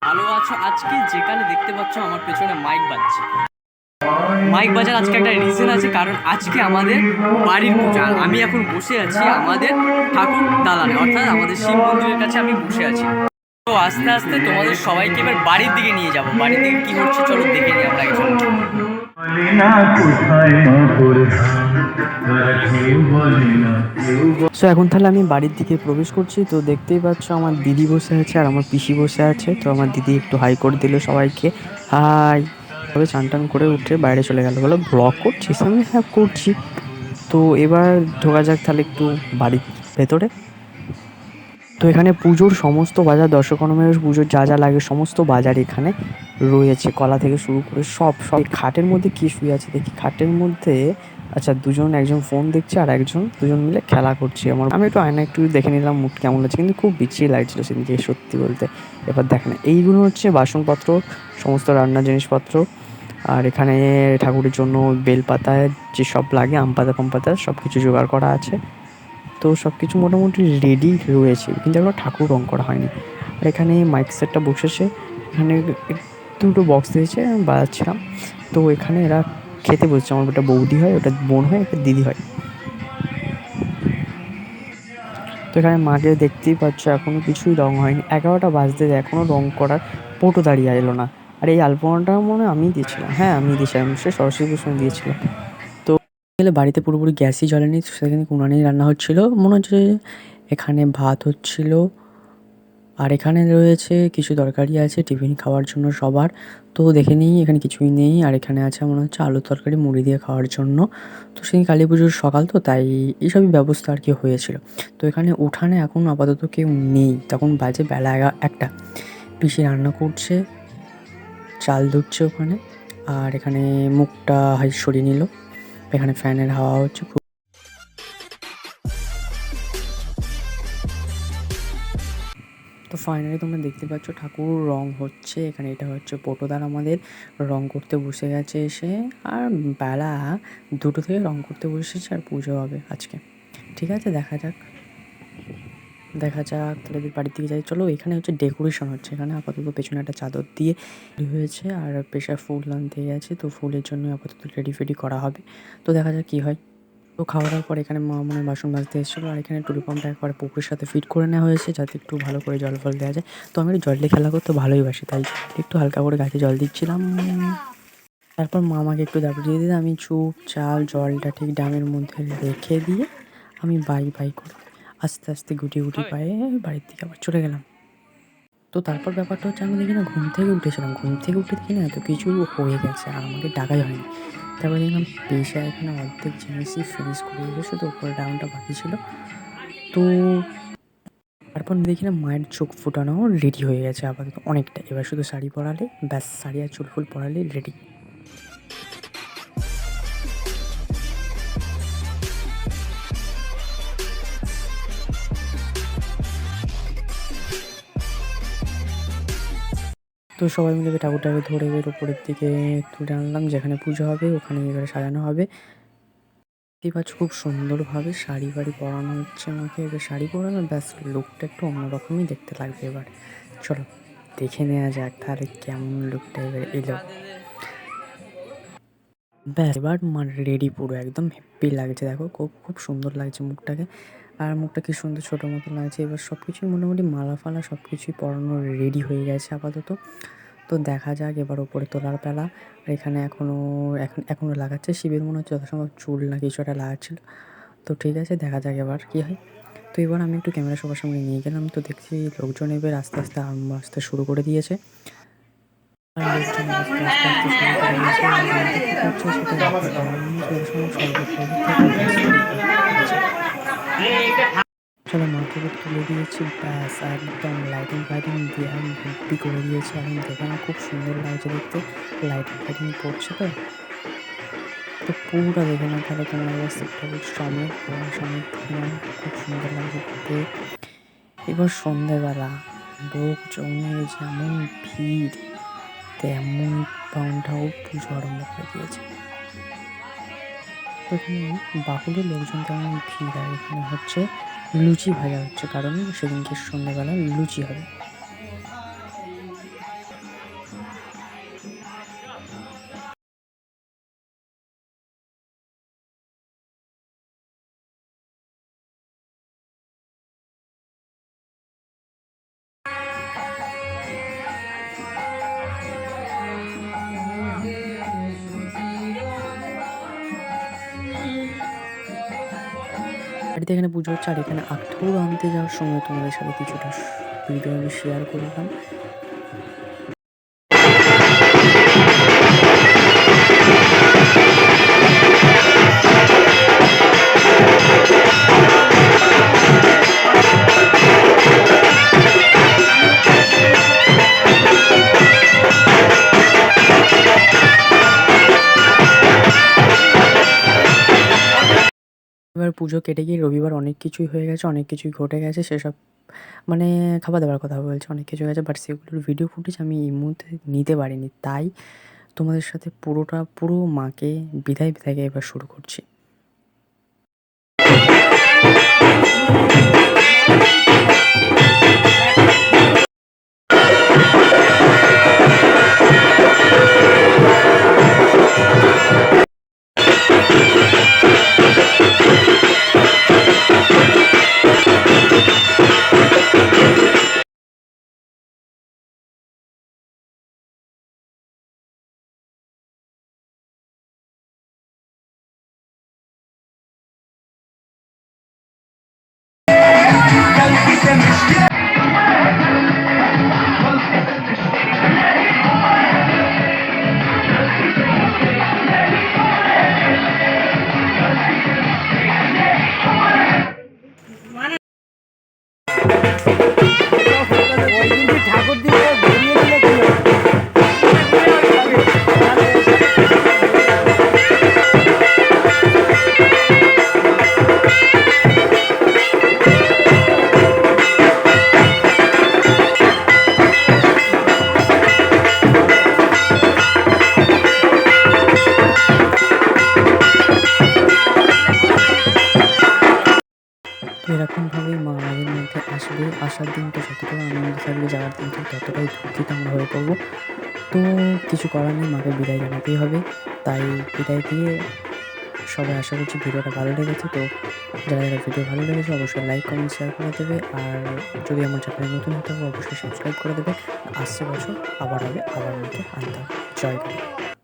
ভালো আছো? আজকে যেখানে দেখতে পাচ্ছ আমার পেছনে মাইক বাজছে, মাইক বাজার আজকে একটা রিজন আছে, কারণ আজকে আমাদের বাড়ির পূজা। আর আমি এখন বসে আছি আমাদের ঠাকুর দালানে, অর্থাৎ আমাদের শিব মন্দিরের কাছে আমি বসে আছি। তো আস্তে আস্তে তোমাদের সবাইকে এবার বাড়ির দিকে নিয়ে যাব। বাড়ির দিকে কি হচ্ছে চলো দেখে নিই আমরা একজন। সো এখন তাহলে আমি বাড়ির দিকে প্রবেশ করছি। তো দেখতেই পাচ্ছ আমার দিদি বসে আছে আর আমার পিসি বসে আছে। তো আমার দিদি একটু হাই করে দিল সবাইকে, হাই। তবে চান টান করে উঠে বাইরে চলে গেল, বলো ব্লগ করছিস? আমি হ্যাঁ করছি। তো এবার ঢোকা যাক তাহলে একটু বাড়ির ভেতরে। তো এখানে পুজোর সমস্ত বাজার, দর্শকর্মের পুজোর যা যা লাগে সমস্ত বাজার এখানে রয়েছে, কলা থেকে শুরু করে সব সব। খাটের মধ্যে কি শুয়ে আছে দেখি, খাটের মধ্যে আচ্ছা একজন ফোন দেখছে আর দুজন মিলে খেলা করছে। আমি একটু আয়না একটু দেখে নিলাম মুড কেমন লাগছে, কিন্তু খুব বিচ্ছিরি লাগছিল সেদিকে সত্যি বলতে। এবার দেখেন এইগুলো হচ্ছে বাসনপত্র, সমস্ত রান্নার জিনিসপত্র। আর এখানে ঠাকুরের জন্য বেলপাতায় যেসব লাগে, আম পাতা ফাম পাতা সব কিছু জোগাড় করা আছে। তো সব কিছু মোটামুটি রেডি রয়েছে, কিন্তু এখনো ঠাকুর রং করা হয়নি। আর এখানে মাইক সেটটা বসেছে, এখানে দুটো বক্স দিয়েছে, আমি বাজাচ্ছিলাম। তো এখানে এরা খেতে বসছে, আমার একটা বৌদি হয়, ওটা বোন হয়, একটা দিদি হয়। তো এখানে মাকে দেখতেই পাচ্ছ এখনও কিছুই রং হয়নি, 11টা বাজতে যায় এখনও রং করার পটু দাঁড়িয়ে এলো না। আর এই আলপনাটা মনে হয় আমি দিয়েছিলাম, হ্যাঁ আমি দিয়েছিলাম, সে সরস্বতী পুজোয় দিয়েছিলাম। তো গেলে বাড়িতে পুরোপুরি গ্যাসই জ্বলেনি, সেখানে উনানেই রান্না হচ্ছিলো মনে হচ্ছে। এখানে ভাত হচ্ছিল, আর এখানে রয়েছে কিছু তরকারি আছে টিফিন খাওয়ার জন্য সবার। তো দেখে নিই এখানে কিছুই নেই। আর এখানে আছে মনে হচ্ছে আলুর তরকারি মুড়ি দিয়ে খাওয়ার জন্য। তো সেই কালী পুজোর সকাল তো, তাই এইসবই ব্যবস্থা আর কি হয়েছিল। তো এখানে উঠানে এখন আপাতত কেউ নেই, তখন বাজে বেলা 1টা। পিসি রান্না করছে, চাল ধুচ্ছে ওখানে। আর এখানে মুখটা সরিয়ে নিল, এখানে ফ্যানের হাওয়া হচ্ছে। তো ফাইনালি তোমরা দেখতে পাচ্ছ ঠাকুর রং হচ্ছে এখানে। এটা হচ্ছে পটোদার আমাদের রং করতে বসে গেছে এসে, আর বেলা 2টো থেকে রং করতে বসেছে, আর পুজো হবে আজকে। ঠিক আছে, দেখা যাক তাহলে বাড়ির দিকে যাই চলো। এখানে হচ্ছে ডেকোরেশন হচ্ছে, এখানে আপাতত পেছনে একটা চাদর দিয়ে হয়েছে, আর পেশা ফুল আনতে গেছে। তো ফুলের জন্য আপাতত রেডি ফেডি করা হবে। তো দেখা যাক কী হয়। তো খাওয়ার পর এখানে মা মনে বাসন মাজতে এসেছিলো, আর এখানে টুলু পাম্পটা একবার পুকুরের সাথে ফিট করে নেওয়া হয়েছে, যাতে একটু ভালো করে জল ফল দেওয়া যায়। তো আমি একটু জল দিয়ে খেলা করতে ভালোই বাসি, তাই একটু হালকা করে গাছে জল দিচ্ছিলাম। তারপর মা আমাকে একটু দাবড়িয়ে দিয়ে আমি চুপচাপ জলটা ঠিক ড্রামের মধ্যে রেখে দিয়ে আমি বাই করে আস্তে আস্তে গুটি গুটি পায়ে বাড়ির দিকে আবার চলে গেলাম। তো তারপর ব্যাপারটা হচ্ছে, আমি দেখি না ঘুম থেকে উঠেছিলাম, ঘুম থেকে উঠে দেখি না এত কিছু হয়ে গেছে আর আমাকে ডাকাই হয়নি। তারপরে দেখলাম পেশা এখানে অর্ধেক জিনিসই ফিনিশ করে দিয়েছে, শুধু উপরে রাউন্ডটা বাকি ছিল। তো তারপর দেখি না মায়ের চোখ ফোটানো রেডি হয়ে গেছে আপাতত অনেকটা। এবার শুধু শাড়ি পরালে ব্যাস, শাড়ি আর চুল ফুল পরালে রেডি। তো সবাই মিলে ঠাকুরটাকে ধরে বের উপরের দিকে তুলে আনলাম, যেখানে পুজো হবে ওখানে এবারে সাজানো হবে। দেখতেই পাচ্ছ খুব সুন্দরভাবে শাড়ি বাড়ি পরানো হচ্ছে আমাকে। এবার শাড়ি পরানো ব্যাস, লুকটা একটু অন্যরকমই দেখতে লাগবে। এবার চলো দেখে নেওয়া যাক তাহলে কেমন লুকটা এবার এলো। ব্যাস এবার রেডি, পুরো একদম হ্যাপি লাগছে। দেখো খুব খুব সুন্দর লাগছে মুখটাকে, আর মুখটা কি সুন্দর ছোটো মতো লাগছে। এবার সব কিছুই মোটামুটি মালা ফালা সব কিছুই পরানো রেডি হয়ে গেছে আপাতত। তো দেখা যাক এবার ওপরে তোলার পালা। আর এখানে এখনও লাগাচ্ছে শিবের, মনে হচ্ছে যথাসম্ভব চুল না কিছু একটা লাগাচ্ছিল। তো ঠিক আছে, দেখা যাক এবার কী হয়। তো এবার আমি একটু ক্যামেরা সবার সামনে নিয়ে গেলাম। তো দেখছি লোকজন এবার আস্তে আস্তে আসতে শুরু করে দিয়েছে। লোকজন আস্তে আস্তে আসতে শুরু করে দিয়েছে, আর আমি দেখতে পাচ্ছি সেটা চলো মাথাকে তুলে দিয়েছি ব্যাস, একদম লাইটিং ফাইটিং দিয়ে আমি হেব্বি করে দিয়েছি। এখন দেখে আমার খুব সুন্দর লাগছে দেখতে, লাইটিং ফাইটিং পড়ছে তো। তো পুরোটা দেখে না তাহলে তোমার এবার ঠাকুর সমেত খুব সুন্দর লাগছে দেখতে। এবার সন্ধ্যেবেলা লোকজনের যেমন ভিড়, তেমন পাউন্ডাও পুজো আরম্ভ করে দিয়েছে। এখানে বাহুলের লোকজন তেমন ভিড়, আর এখানে হচ্ছে লুচি ভাজা হচ্ছে, কারণ সেদিনকে সন্ধ্যাবেলা লুচি হবে। বাড়িতে এখানে পুজো হচ্ছে, আর এখানে আখ ঠাকুর আনতে যাওয়ার সময় তোমাদের সাথে কিছুটা ভিডিও আমি শেয়ার করলাম। এবার পুজো কেটে গিয়ে রবিবার অনেক কিছুই হয়ে গেছে, অনেক কিছুই ঘটে গেছে, সেসব মানে খাবার দাবার কথা বলছি, অনেক কিছু হয়ে গেছে, বাট সেগুলোর ভিডিও ফুটেজ আমি এই মুহূর্তে নিতে পারিনি, তাই তোমাদের সাথে পুরো মাকে বিদায় থেকে এবার শুরু করছি। এরকমভাবেই মা আমাদের মধ্যে আসবে, আসার দিনটা যতটা আনন্দ থাকবে, যাওয়ার দিনটা ততটাই দুঃখিত আমরা হয়ে পড়বো। তো কিছু করার নেই, মাকে বিদায় জানাতেই হবে, তাই বিদায় দিয়ে সবাই আশা করছি ভিডিওটা ভালো লেগেছে। তো যারা যারা ভিডিও ভালো লেগেছে অবশ্যই লাইক কমেন্ট শেয়ার করে দেবে, আর যদি আমার চ্যানেলে নতুন হতে হবে অবশ্যই সাবস্ক্রাইব করে দেবে। আসছে বছর আবার হবে, আবার মতো আনতে হবে। জয় গুরু।